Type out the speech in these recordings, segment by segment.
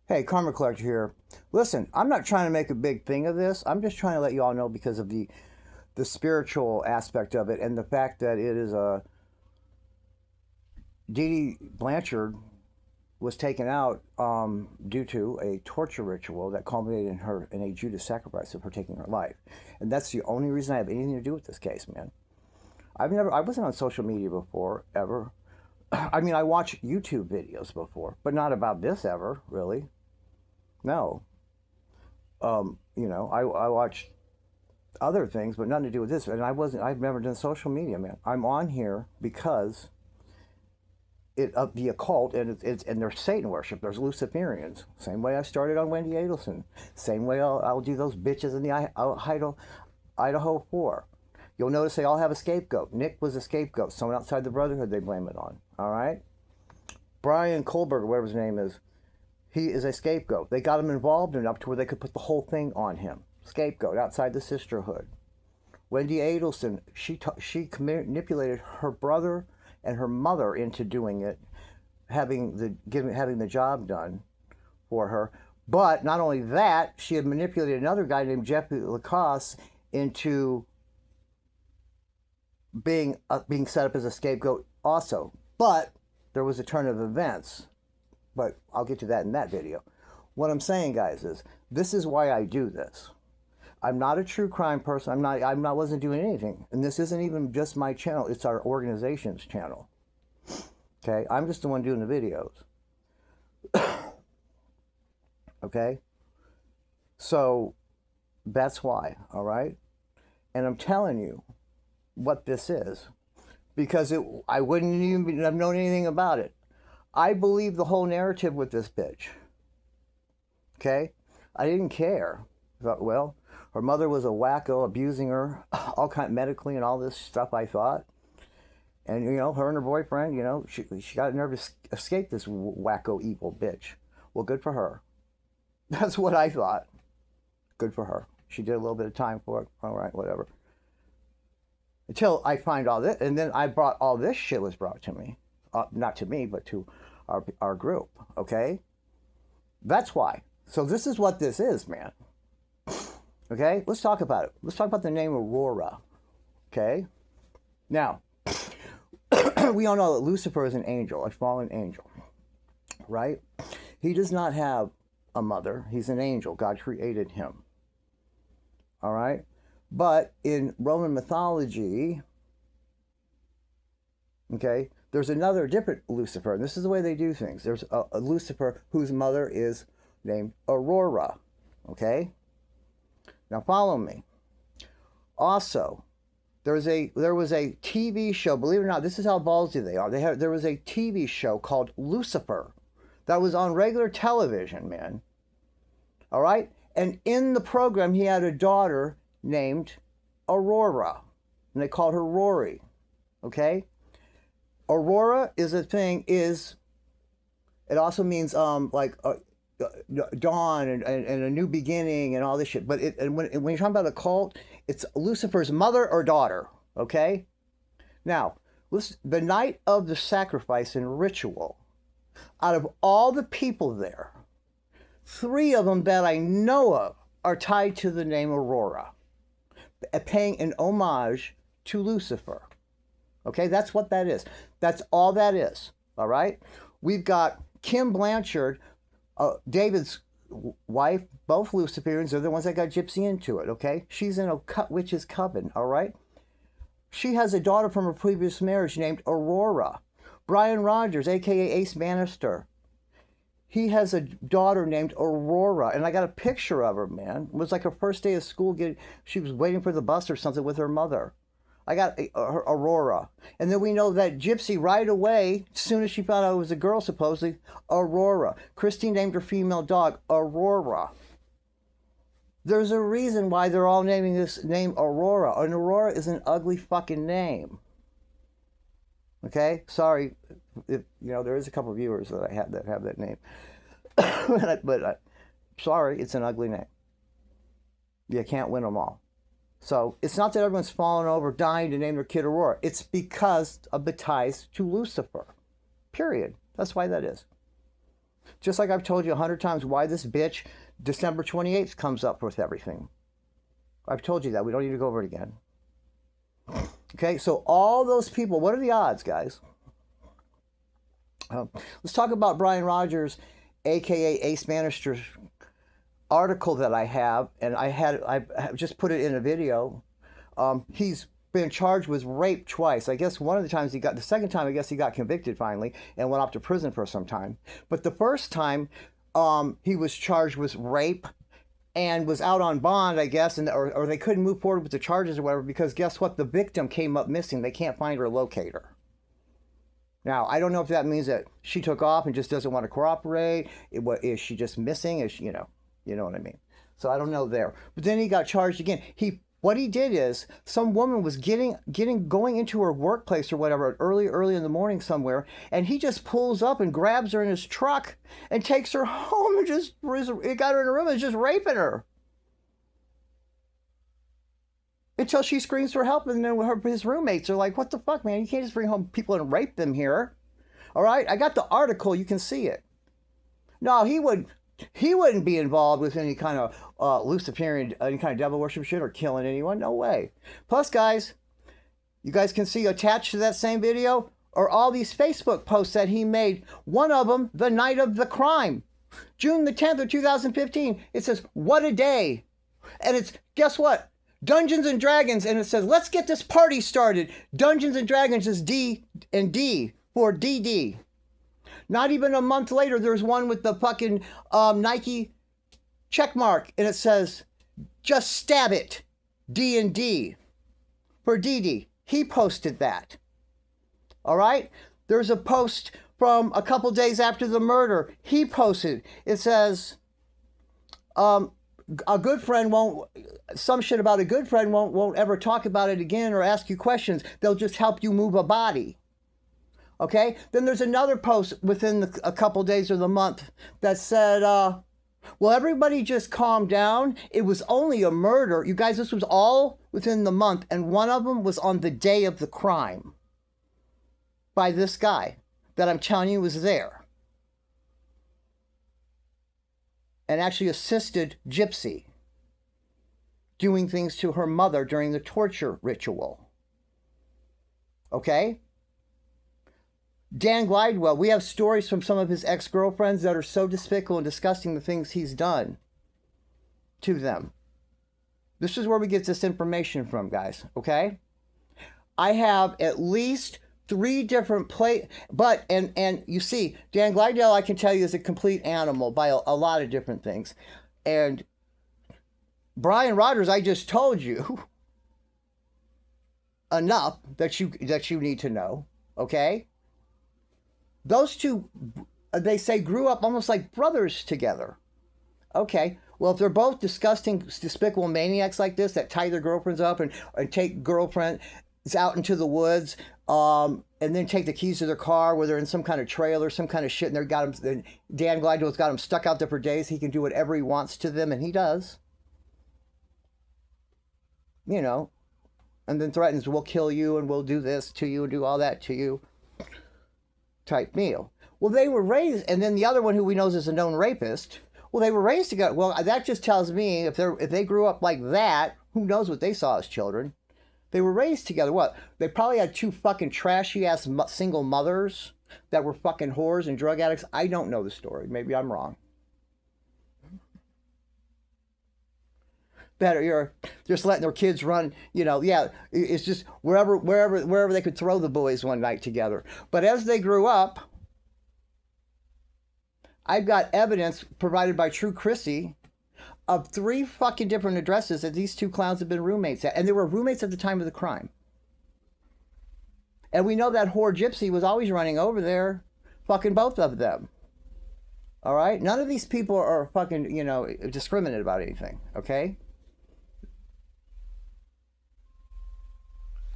Hey, Karma Collector here. Listen, I'm not trying to make a big thing of this. I'm just trying to let you all know because of the spiritual aspect of it and the fact that it is a Dee Dee Blanchard was taken out due to a torture ritual that culminated in a Judas sacrifice of her taking her life, and that's the only reason I have anything to do with this case, man. I wasn't on social media before ever. I mean, I watched YouTube videos before, but not about this ever, really. No. I watched other things, but nothing to do with this. And I've never done social media, man. I'm on here because the occult and there's Satan worship. There's Luciferians. Same way I started on Wendy Adelson. Same way I'll do those bitches in the Idaho 4. You'll notice they all have a scapegoat. Nick was a scapegoat. Someone outside the Brotherhood they blame it on. All right? Bryan Kohlberg, or whatever his name is, he is a scapegoat. They got him involved enough to where they could put the whole thing on him. Scapegoat outside the sisterhood. Wendy Adelson, she manipulated her brother and her mother into doing it, having the job done for her. But not only that, she had manipulated another guy named Jeffrey Lacoste into being set up as a scapegoat also. But there was a turn of events. But I'll get to that in that video. What I'm saying, guys, is this is why I do this. I'm not a true crime person. Wasn't doing anything. And this isn't even just my channel. It's our organization's channel. Okay? I'm just the one doing the videos. Okay? So, that's why, all right? And I'm telling you what this is. Because I wouldn't even have known anything about it. I believe the whole narrative with this bitch. Okay? I didn't care. I thought, well, her mother was a wacko abusing her, all kind of medically and all this stuff, I thought. And, her and her boyfriend, she got a nerve to escape this wacko evil bitch. Well, good for her. That's what I thought. Good for her. She did a little bit of time for it. All right, whatever. Until I find all this, and then all this shit was brought to me. Not to me, but to our group, okay? That's why. So this is what this is, man. Okay? Let's talk about it. Let's talk about the name Aurora, okay? Now, we all know that Lucifer is an angel, a fallen angel, right? He does not have a mother. He's an angel. God created him, all right? But in Roman mythology, okay, there's another different Lucifer, and this is the way they do things. There's a Lucifer whose mother is named Aurora, okay? Now follow me. Also, there was a TV show, believe it or not, this is how ballsy they are. There was a TV show called Lucifer that was on regular television, man. All right? And in the program, he had a daughter named Aurora, and they called her Rory, okay? Aurora is it also means like dawn and a new beginning and all this shit. But when you're talking about a cult, it's Lucifer's mother or daughter, okay? Now, listen, the night of the sacrifice and ritual, out of all the people there, 3 of them that I know of are tied to the name Aurora, paying an homage to Lucifer. Okay, that's what that is. That's all that is, all right? We've got Kim Blanchard, David's wife, both Luciferians. They're the ones that got Gypsy into it, okay? She's in a witch's coven, all right? She has a daughter from her previous marriage named Aurora. Bryan Rodgers, a.k.a. Ace Banister, he has a daughter named Aurora, and I got a picture of her, man. It was like her first day of school. She was waiting for the bus or something with her mother. I got Aurora. And then we know that Gypsy right away, as soon as she found out it was a girl, supposedly, Aurora. Christine named her female dog Aurora. There's a reason why they're all naming this name Aurora. And Aurora is an ugly fucking name. Okay? Sorry, there is a couple of viewers that I have that name. but sorry, it's an ugly name. You can't win them all. So it's not that everyone's falling over, dying to name their kid Aurora. It's because of the ties to Lucifer. Period. That's why that is. Just like I've told you 100 times why this bitch December 28th comes up with everything. I've told you that. We don't need to go over it again. Okay, so all those people, what are the odds, guys? Let's talk about Brian Rodgers, aka Ace Banister's article that I have, and I just put it in a video. He's been charged with rape twice. I guess one of the times the second time I guess he got convicted finally and went off to prison for some time. But the first time he was charged with rape and was out on bond, I guess, and or they couldn't move forward with the charges or whatever because guess what? The victim came up missing. They can't find her locator. Now, I don't know if that means that she took off and just doesn't want to cooperate. Is she just missing? Is she, you know what I mean? So I don't know there. But then he got charged again. What he did is some woman was going into her workplace or whatever early in the morning somewhere, and he just pulls up and grabs her in his truck and takes her home and it got her in a room and is just raping her until she screams for help. And then his roommates are like, "What the fuck, man? You can't just bring home people and rape them here." All right, I got the article. You can see it. No, he wouldn't be involved with any kind of Luciferian, any kind of devil worship shit or killing anyone. No way. Plus, guys, you guys can see attached to that same video are all these Facebook posts that he made. One of them, the night of the crime, June the 10th of 2015. It says, "What a day." And it's, guess what? Dungeons and Dragons. And it says, "Let's get this party started." Dungeons and Dragons is D and D for DD. Not even a month later, there's one with the fucking Nike check mark, and it says, "Just stab it, D&D for DD." He posted that. All right? There's a post from a couple days after the murder. He posted. It says, a good friend won't, some shit about a good friend won't ever talk about it again or ask you questions. They'll just help you move a body. Okay, then there's another post within a couple days of the month that said, well, everybody just calm down. It was only a murder. You guys, this was all within the month, and one of them was on the day of the crime by this guy that I'm telling you was there and actually assisted Gypsy doing things to her mother during the torture ritual. Okay? Dan Glidewell, we have stories from some of his ex-girlfriends that are so despicable and disgusting, the things he's done to them. This is where we get this information from, guys, okay? I have at least 3 different and you see, Dan Glidewell, I can tell you, is a complete animal by a lot of different things. And Brian Rodgers, I just told you enough that you need to know, okay? Those two, they say, grew up almost like brothers together. Okay, well, if they're both disgusting, despicable maniacs like this that tie their girlfriends up and take girlfriends out into the woods, and then take the keys to their car where they're in some kind of trailer, some kind of shit, and Dan Glidewell's got them stuck out there for days. He can do whatever he wants to them, and he does. You know, and then threatens, "We'll kill you and we'll do this to you and do all that to you." Type meal. Well, they were raised, and then the other one who we know is a known rapist. Well, they were raised together. Well, that just tells me if they grew up like that, who knows what they saw as children? They were raised together. What? They probably had 2 fucking trashy ass single mothers that were fucking whores and drug addicts. I don't know the story. Maybe I'm wrong. That you're just letting their kids run, yeah, it's just wherever they could throw the boys one night together. But as they grew up, I've got evidence provided by True Chrissy of 3 fucking different addresses that these 2 clowns have been roommates at. And they were roommates at the time of the crime. And we know that whore Gypsy was always running over there, fucking both of them. All right? None of these people are fucking, discriminate about anything, okay?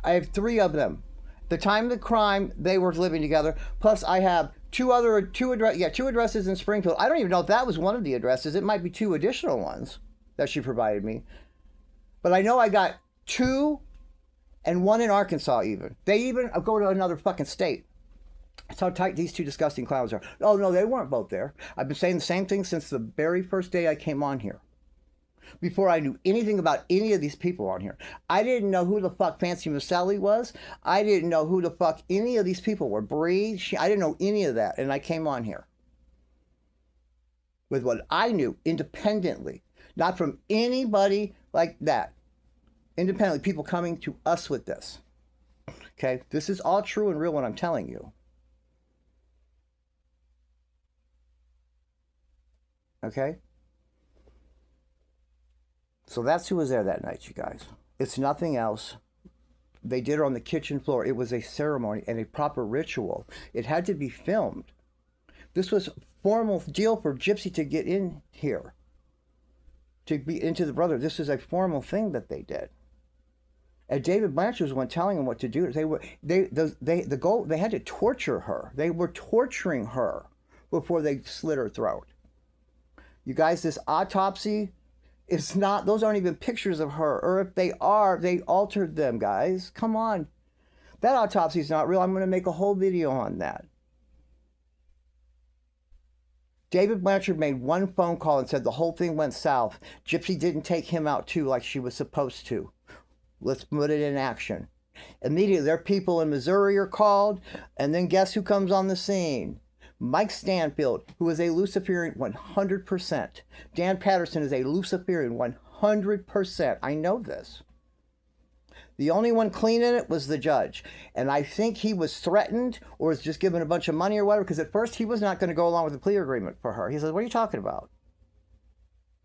I have 3 of them. The time of the crime, they were living together. Plus, I have two addresses in Springfield. I don't even know if that was one of the addresses. It might be 2 additional ones that she provided me. But I know I got 2 and 1 in Arkansas even. They even go to another fucking state. That's how tight these two disgusting clowns are. Oh, no, they weren't both there. I've been saying the same thing since the very first day I came on here. Before I knew anything about any of these people on here. I didn't know who the fuck Fancy Maselli was. I didn't know who the fuck any of these people were. Bree, I didn't know any of that. And I came on here with what I knew independently. Not from anybody like that. Independently, people coming to us with this. Okay? This is all true and real what I'm telling you. Okay? So that's who was there that night, you guys. It's nothing else. They did it on the kitchen floor. It was a ceremony and a proper ritual. It had to be filmed. This was a formal deal for Gypsy to get in here. To be into the brother. This is a formal thing that they did. And David Blanchard was the one telling them what to do. They had to torture her. They were torturing her before they slit her throat. You guys, this autopsy, it's not, those aren't even pictures of her. Or if they are, they altered them, guys. Come on. That autopsy is not real. I'm going to make a whole video on that. David Blanchard made one phone call and said the whole thing went south. Gypsy didn't take him out too like she was supposed to. Let's put it in action. Immediately, their people in Missouri are called, and then guess who comes on the scene? Mike Stanfield, who is a Luciferian 100%. Dan Patterson is a Luciferian 100%. I know this. The only one clean in it was the judge. And I think he was threatened or was just given a bunch of money or whatever, because at first he was not going to go along with the plea agreement for her. He said, what are you talking about?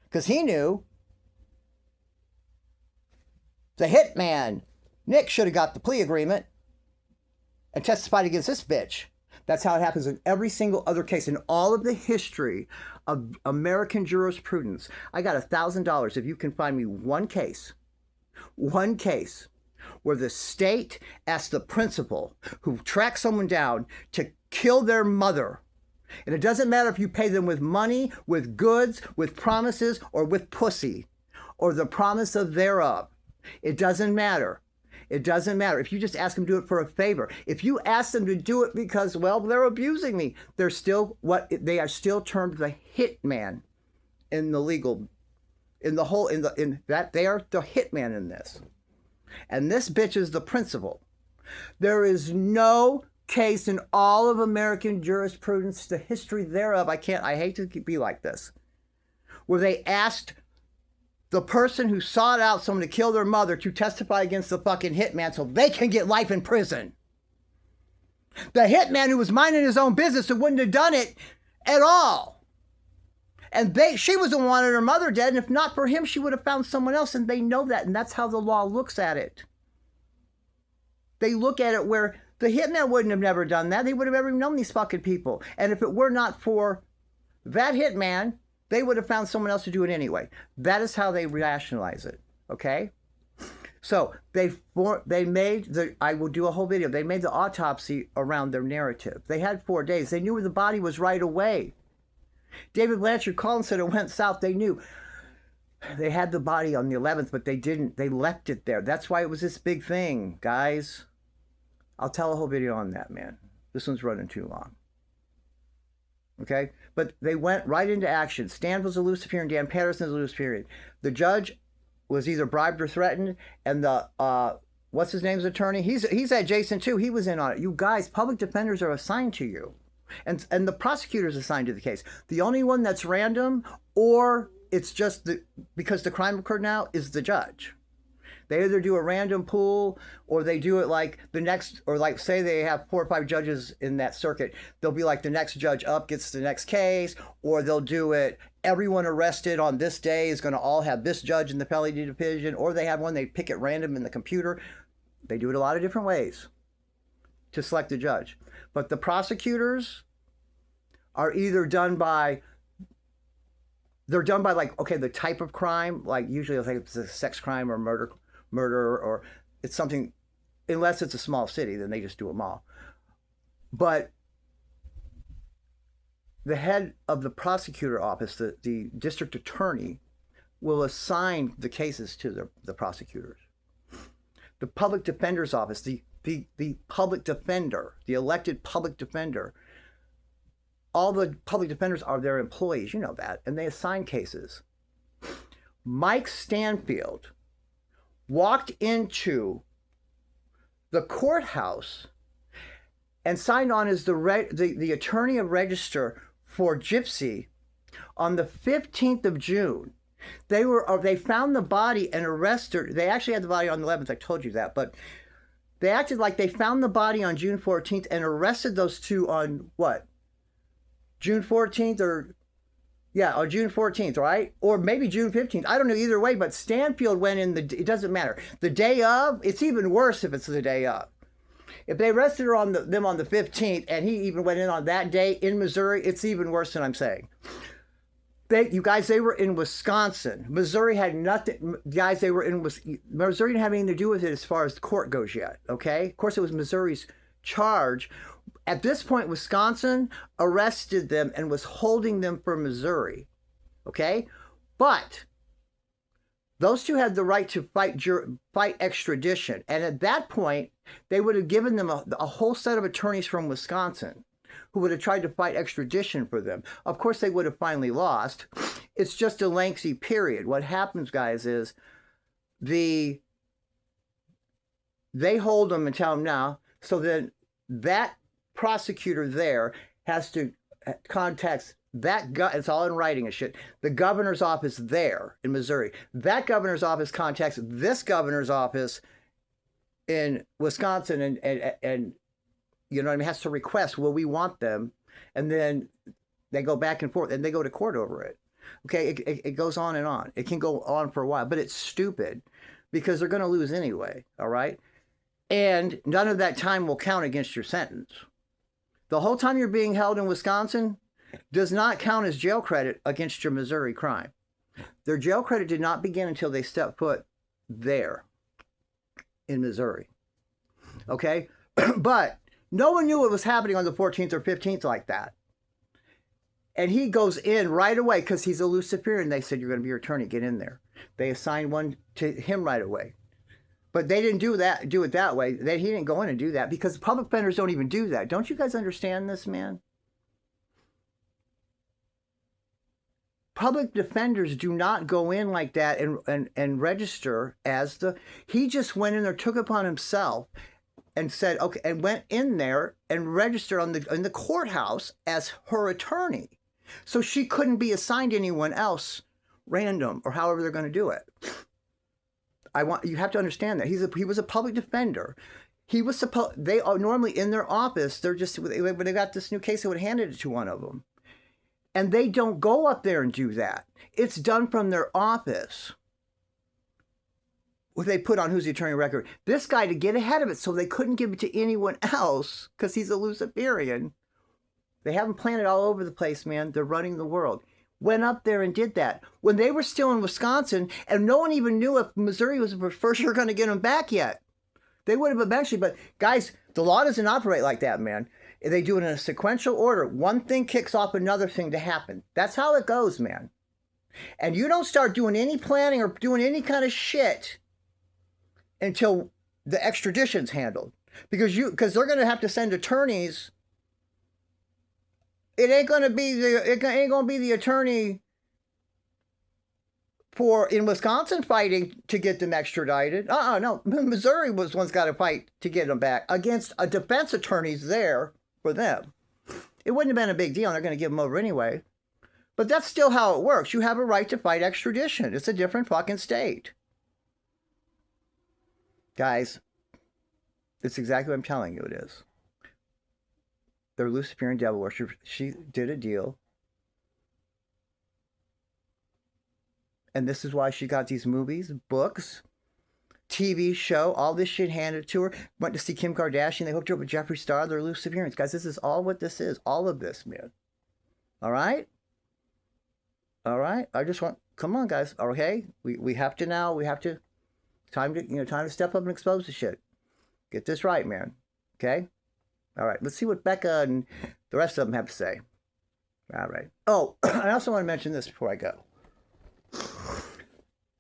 Because he knew the hitman, Nick, should have got the plea agreement and testified against this bitch. That's how it happens in every single other case. In all of the history of American jurisprudence, I got $1,000 if you can find me one case where the state asked the principal who tracked someone down to kill their mother. And it doesn't matter if you pay them with money, with goods, with promises, or with pussy, or the promise of thereof. It doesn't matter. It doesn't matter. If you just ask them to do it for a favor. If you ask them to do it because, well, they're abusing me, they're still they are still termed the hitman in the legal, in that they are the hitman in this. And this bitch is the principal. There is no case in all of American jurisprudence, the history thereof, I hate to be like this, where they asked the person who sought out someone to kill their mother to testify against the fucking hitman so they can get life in prison. The hitman who was minding his own business and wouldn't have done it at all. And she was the one wanted her mother dead, and if not for him, she would have found someone else, and they know that, and that's how the law looks at it. They look at it where the hitman wouldn't have never done that. They would have never known these fucking people. And if it were not for that hitman, they would have found someone else to do it anyway. That is how they rationalize it, okay? So they made I will do a whole video. They made the autopsy around their narrative. They had 4 days. They knew where the body was right away. David Blanchard called and said it went south. They knew. They had the body on the 11th, but they didn't. They left it there. That's why it was this big thing, guys. I'll tell a whole video on that, man. This one's running too long. Okay? But they went right into action. Stan was a Luciferian, Dan Patterson was a Luciferian. The judge was either bribed or threatened, and the, what's his name's attorney? He's adjacent too. He was in on it. You guys, public defenders are assigned to you. And the prosecutor's assigned to the case. The only one that's random, or it's just because the crime occurred now, is the judge. They either do a random pool, or they do it like the next, or like say they have 4 or 5 judges in that circuit. They'll be like the next judge up gets the next case, or they'll do it, everyone arrested on this day is going to all have this judge in the penalty division, or they have one, they pick at random in the computer. They do it a lot of different ways to select a judge. But the prosecutors are either done by, like, okay, the type of crime, like usually I think it's a sex crime or murder, or it's something, unless it's a small city, then they just do them all. But the head of the prosecutor office, the district attorney, will assign the cases to the prosecutors. The public defender's office, the the public defender, the elected public defender. All the public defenders are their employees, you know that, and they assign cases. Mike Stanfield walked into the courthouse and signed on as the attorney of register for Gypsy on the 15th of June. They found the body and arrested her. They actually had the body on the 11th. I told you that, but they acted like they found the body on June 14th and arrested those two on what? June 14th on June 14th, right? Or maybe June 15th. I don't know either way, but Stanfield went in it doesn't matter. The day of, it's even worse if it's the day of. If they arrested her them on the 15th and he even went in on that day in Missouri, it's even worse than I'm saying. You guys, they were in Wisconsin. Missouri had nothing. Guys, Missouri didn't have anything to do with it as far as the court goes yet, okay? Of course, it was Missouri's charge. At this point, Wisconsin arrested them and was holding them for Missouri, okay? But those two had the right to fight extradition. And at that point, they would have given them a whole set of attorneys from Wisconsin who would have tried to fight extradition for them. Of course, they would have finally lost. It's just a lengthy period. What happens, guys, is they hold them and tell them now. So then that prosecutor there has to contact it's all in writing and shit. The governor's office there in Missouri. That governor's office contacts this governor's office in Wisconsin and you know what I mean, has to request, well, we want them. And then they go back and forth and they go to court over it. Okay, it goes on and on. It can go on for a while, but it's stupid because they're going to lose anyway, all right? And none of that time will count against your sentence. The whole time you're being held in Wisconsin does not count as jail credit against your Missouri crime. Their jail credit did not begin until they stepped foot there in Missouri. Okay? But no one knew what was happening on the 14th or 15th like that. And he goes in right away because he's a Luciferian. They said, you're going to be your attorney, get in there. They assigned one to him right away. But they didn't do it that way. He didn't go in and do that because public defenders don't even do that. Don't you guys understand this, man? Public defenders do not go in like that and register as he just went in there, took upon himself and said, okay, and went in there and registered in the courthouse as her attorney. So she couldn't be assigned to anyone else random or however they're going to do it. You have to understand that he was a public defender. He was they are normally in their office. They're just, when they got this new case, they would have handed it to one of them. And they don't go up there and do that. It's done from their office. They put on who's the attorney record. This guy, to get ahead of it so they couldn't give it to anyone else because he's a Luciferian. They have him planted all over the place, man. They're running the world. Went up there and did that. When they were still in Wisconsin, and no one even knew if Missouri was for sure going to get them back yet. They would have eventually, but guys, the law doesn't operate like that, man. They do it in a sequential order. One thing kicks off another thing to happen. That's how it goes, man. And you don't start doing any planning or doing any kind of shit until the extradition's handled. Because they're going to have to send attorneys. It ain't going to be the attorney in Wisconsin fighting to get them extradited. No. Missouri was the one's got to fight to get them back against a defense attorneys there for them. It wouldn't have been a big deal. They're going to give them over anyway. But that's still how it works. You have a right to fight extradition. It's a different fucking state. Guys, it's exactly what I'm telling you it is. They're Luciferian devil worship. She did a deal. And this is why she got these movies, books, TV show, all this shit handed to her. Went to see Kim Kardashian. They hooked her up with Jeffree Star. They're Luciferians. Guys, this is all what this is. All of this, man. All right? All right? I just want, come on, guys. Okay? We have to now, time to step up and expose the shit. Get this right, man. Okay? All right. Let's see what Becca and the rest of them have to say. All right. Oh, I also want to mention this before I go.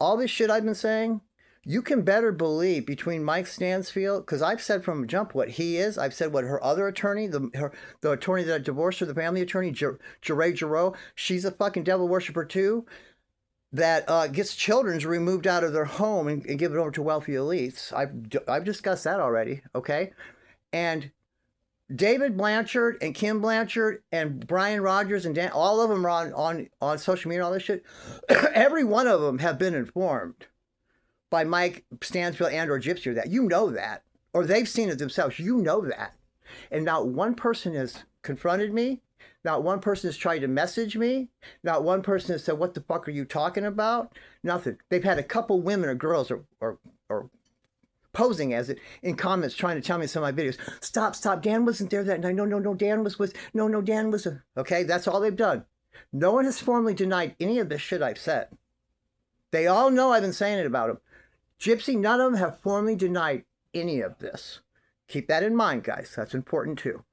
All this shit I've been saying, You can better believe between Mike Stansfield, because I've said from jump what he is. I've said what her other attorney, the attorney that divorced her, the family attorney, Jeray Jarreau, she's a fucking devil worshiper too, that gets children removed out of their home and given over to wealthy elites. I've discussed that already, okay? And David Blanchard and Kim Blanchard and Bryan Rodgers and Dan, all of them are on social media and all this shit. Every one of them have been informed by Mike Stansfield and or Gypsy or that. You know that. Or they've seen it themselves. You know that. And not one person has confronted me. Not one person has tried to message me. Not one person has said, what the fuck are you talking about? Nothing. They've had a couple women or girls or posing as it in comments trying to tell me some of my videos. Stop. Dan wasn't there that night. No. Dan was with, no, Dan was, okay? That's all they've done. No one has formally denied any of the shit I've said. They all know I've been saying it about them. Gypsy, none of them have formally denied any of this. Keep that in mind, guys. That's important too.